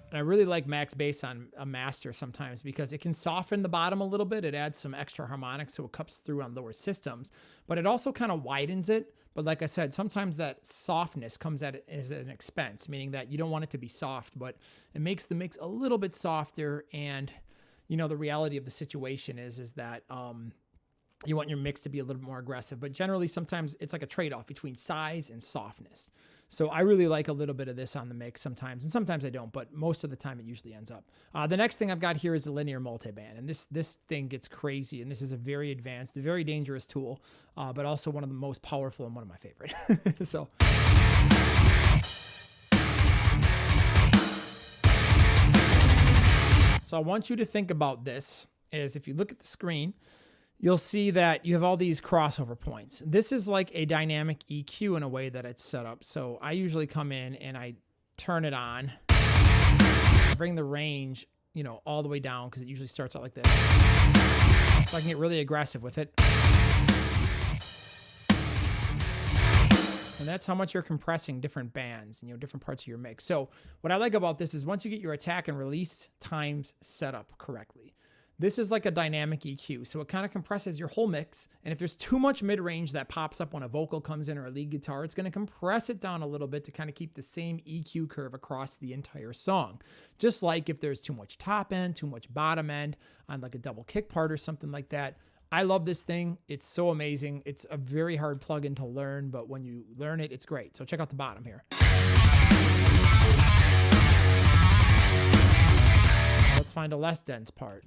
And I really like max bass on a master sometimes because it can soften the bottom a little bit. It adds some extra harmonics so it cuts through on lower systems, but it also kind of widens it. But like I said, sometimes that softness comes at it as an expense, meaning that you don't want it to be soft, but it makes the mix a little bit softer. And, the reality of the situation is that you want your mix to be a little bit more aggressive, but generally sometimes it's like a trade-off between size and softness. So I really like a little bit of this on the mix sometimes, and sometimes I don't, but most of the time it usually ends up. The next thing I've got here is a linear multiband, and this thing gets crazy, and this is a very advanced, very dangerous tool, but also one of the most powerful and one of my favorite. So I want you to think about this is if you look at the screen, you'll see that you have all these crossover points. This is like a dynamic EQ in a way that it's set up. So I usually come in and I turn it on, bring the range, all the way down because it usually starts out like this. So I can get really aggressive with it. And that's how much you're compressing different bands and different parts of your mix. So what I like about this is once you get your attack and release times set up correctly, this is like a dynamic EQ, so it kind of compresses your whole mix, and if there's too much mid-range that pops up when a vocal comes in or a lead guitar, it's going to compress it down a little bit to kind of keep the same EQ curve across the entire song. Just like if there's too much top end, too much bottom end on like a double kick part or something like that. I love this thing. It's so amazing. It's a very hard plugin to learn, but when you learn it, it's great. So check out the bottom here. Let's find a less dense part.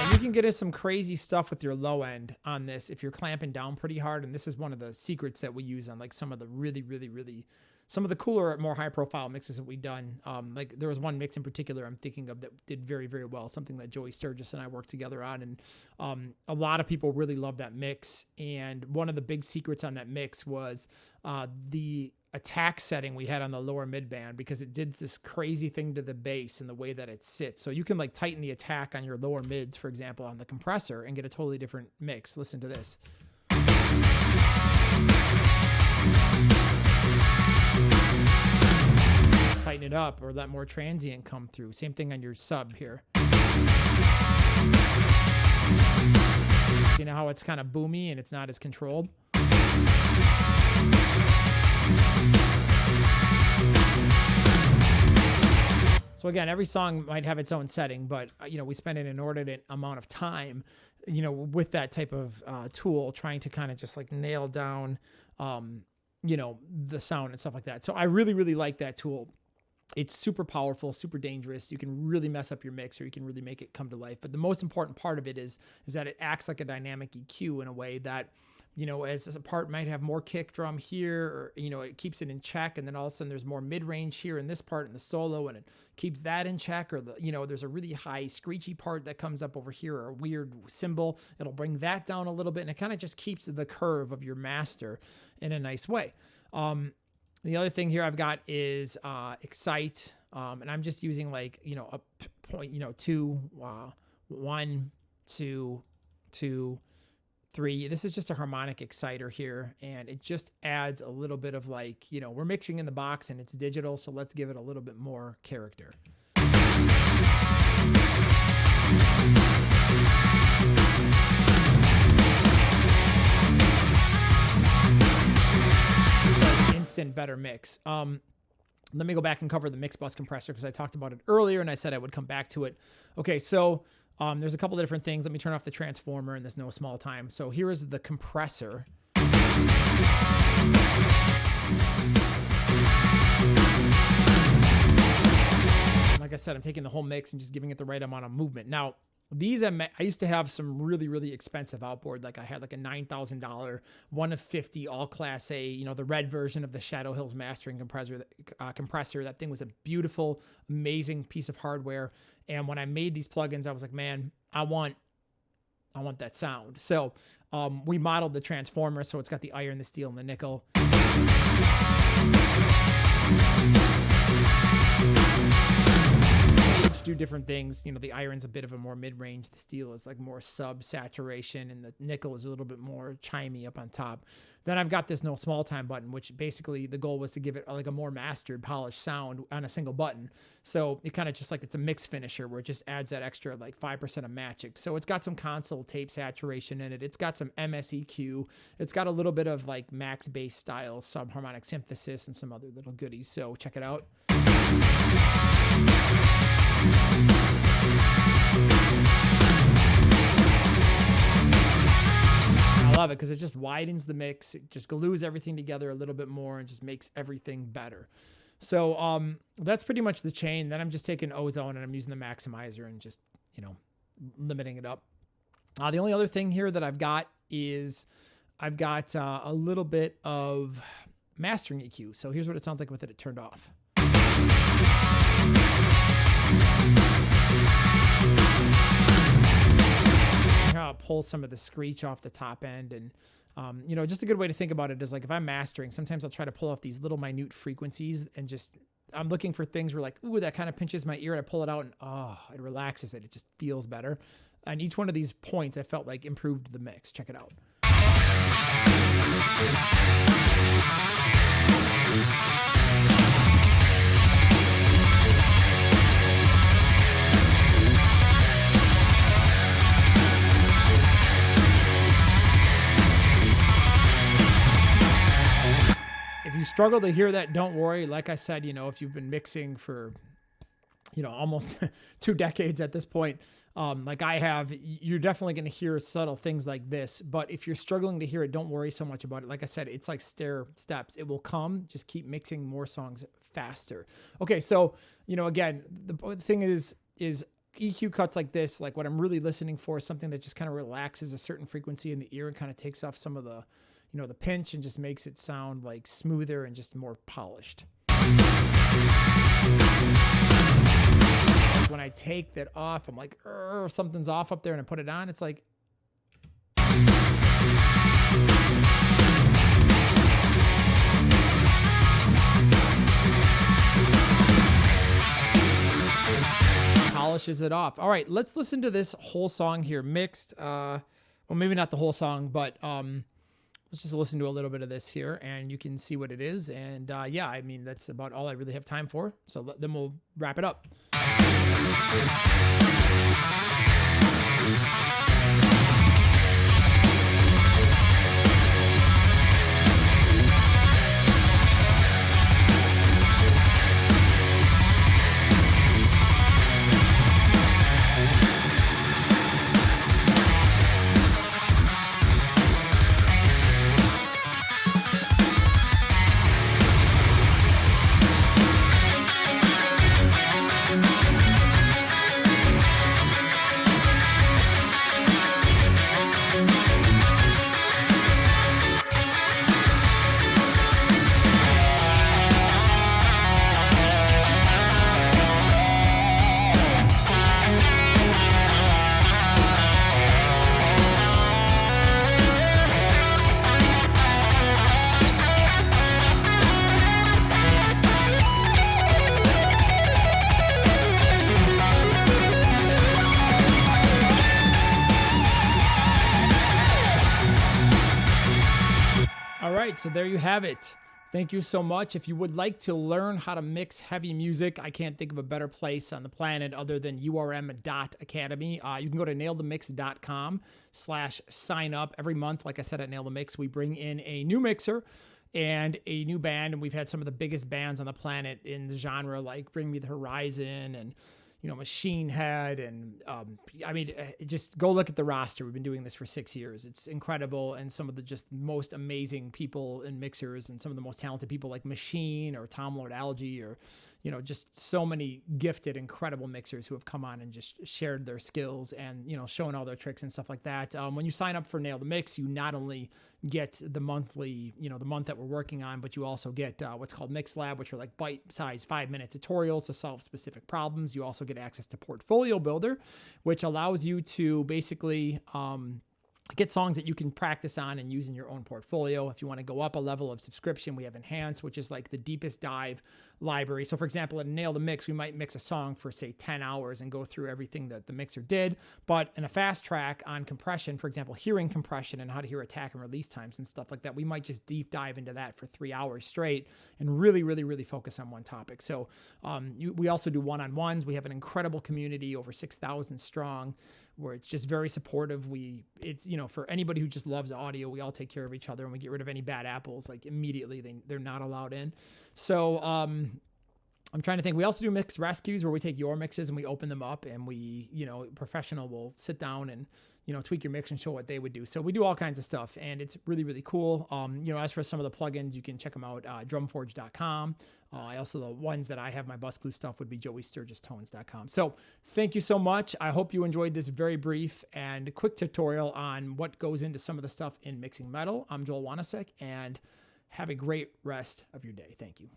And you can get into some crazy stuff with your low end on this if you're clamping down pretty hard. And this is one of the secrets that we use on like some of the really, really, really some of the cooler, more high profile mixes that we've done. Like there was one mix in particular I'm thinking of that did very, very well, something that Joey Sturgis and I worked together on. And a lot of people really love that mix. And one of the big secrets on that mix was the attack setting we had on the lower mid band, because it did this crazy thing to the bass and the way that it sits. So you can like tighten the attack on your lower mids, for example, on the compressor and get a totally different mix. Listen to this. Tighten it up or let more transient come through. Same thing on your sub here. You know how it's kind of boomy and it's not as controlled? So again, every song might have its own setting, but we spend an inordinate amount of time, with that type of tool, trying to kind of just like nail down, the sound and stuff like that. So I really, really like that tool. It's super powerful, super dangerous. You can really mess up your mix, or you can really make it come to life. But the most important part of it is that it acts like a dynamic EQ in a way that, as a part might have more kick drum here, or, it keeps it in check. And then all of a sudden there's more mid-range here in this part in the solo, and it keeps that in check. Or, there's a really high screechy part that comes up over here, or a weird cymbal. It'll bring that down a little bit, and it kind of just keeps the curve of your master in a nice way. The other thing here I've got is Excite, and I'm just using like, a point, 2, 1, 2, 2, 3. This is just a harmonic exciter here, and it just adds a little bit of like, we're mixing in the box and it's digital, so let's give it a little bit more character. Instant better mix. Let me go back and cover the mix bus compressor, because I talked about it earlier and I said I would come back to it. Okay, so there's a couple of different things. Let me turn off the transformer, and there's no small time. So here is the compressor. Like I said, I'm taking the whole mix and just giving it the right amount of movement. Now, these I used to have some really, really expensive outboard. Like I had like a $9,000 1 of 50 all class A, the red version of the Shadow Hills mastering compressor. That thing was a beautiful, amazing piece of hardware. And when I made these plugins, I was like, man, I want that sound. So we modeled the transformer. So it's got the iron, the steel, and the nickel. Do different things. The iron's a bit of a more mid-range, the steel is like more sub-saturation, and the nickel is a little bit more chimey up on top. Then I've got this no small time button, which basically the goal was to give it like a more mastered, polished sound on a single button. So it kind of just like, it's a mix finisher where it just adds that extra like 5% of magic. So it's got some console tape saturation in it. It's got some MSEQ. It's got a little bit of like max bass style subharmonic synthesis and some other little goodies. So check it out. I love it because it just widens the mix. It just glues everything together a little bit more and just makes everything better. So that's pretty much the chain. Then I'm just taking ozone and I'm using the maximizer and just, limiting it up. The only other thing here that I've got is I've got a little bit of mastering EQ. So here's what it sounds like with it turned off. I'll pull some of the screech off the top end, and just a good way to think about it is like if I'm mastering, sometimes I'll try to pull off these little minute frequencies and just I'm looking for things where like, ooh, that kind of pinches my ear, and I pull it out and it relaxes it. It just feels better. And each one of these points I felt like improved the mix. Check it out. If you struggle to hear that, don't worry. Like I said, if you've been mixing for, almost 2 decades at this point, like I have, you're definitely going to hear subtle things like this. But if you're struggling to hear it, don't worry so much about it. Like I said, it's like stair steps. It will come. Just keep mixing more songs faster. Okay, so, again, the thing is EQ cuts like this, like what I'm really listening for is something that just kind of relaxes a certain frequency in the ear and kind of takes off some of the, the pinch and just makes it sound like smoother and just more polished. When I take that off, I'm like, something's off up there, and I put it on, it's like, polishes it off. All right, let's listen to this whole song here mixed. Well, maybe not the whole song, but let's just listen to a little bit of this here, and you can see what it is. And yeah, I mean, that's about all I really have time for. So then we'll wrap it up. So there you have it. Thank you so much. If you would like to learn how to mix heavy music, I can't think of a better place on the planet other than urm.academy. You can go to nailthemix.com/sign up. Every month, like I said, at Nail the Mix, we bring in a new mixer and a new band, and we've had some of the biggest bands on the planet in the genre, like Bring Me the Horizon and Machine Head, and I mean, just go look at the roster. We've been doing this for 6 years. It's incredible, and some of the just most amazing people in mixers, and some of the most talented people like Machine or Tom Lord Algae, or just so many gifted, incredible mixers who have come on and just shared their skills and shown all their tricks and stuff like that. When you sign up for Nail the Mix, you not only get the monthly, the month that we're working on, but you also get what's called Mix Lab, which are like bite-sized 5-minute tutorials to solve specific problems. You also get access to Portfolio Builder, which allows you to basically get songs that you can practice on and use in your own portfolio. If you want to go up a level of subscription, we have Enhance, which is like the deepest dive library. So for example, at Nail the Mix, we might mix a song for say 10 hours and go through everything that the mixer did. But in a fast track on compression, for example, hearing compression and how to hear attack and release times and stuff like that, we might just deep dive into that for 3 hours straight and really, really, really focus on one topic. So we also do one-on-ones. We have an incredible community, over 6,000 strong, where it's just very supportive. It's for anybody who just loves audio, we all take care of each other, and we get rid of any bad apples like immediately. They're not allowed in. So I'm trying to think. We also do mix rescues, where we take your mixes and we open them up, and we, professional will sit down and, tweak your mix and show what they would do. So we do all kinds of stuff, and it's really, really cool. As for some of the plugins, you can check them out, drumforge.com. Also, the ones that I have, my Bus Clue stuff, would be joeysturgistones.com. So thank you so much. I hope you enjoyed this very brief and quick tutorial on what goes into some of the stuff in mixing metal. I'm Joel Wanasek, and have a great rest of your day. Thank you.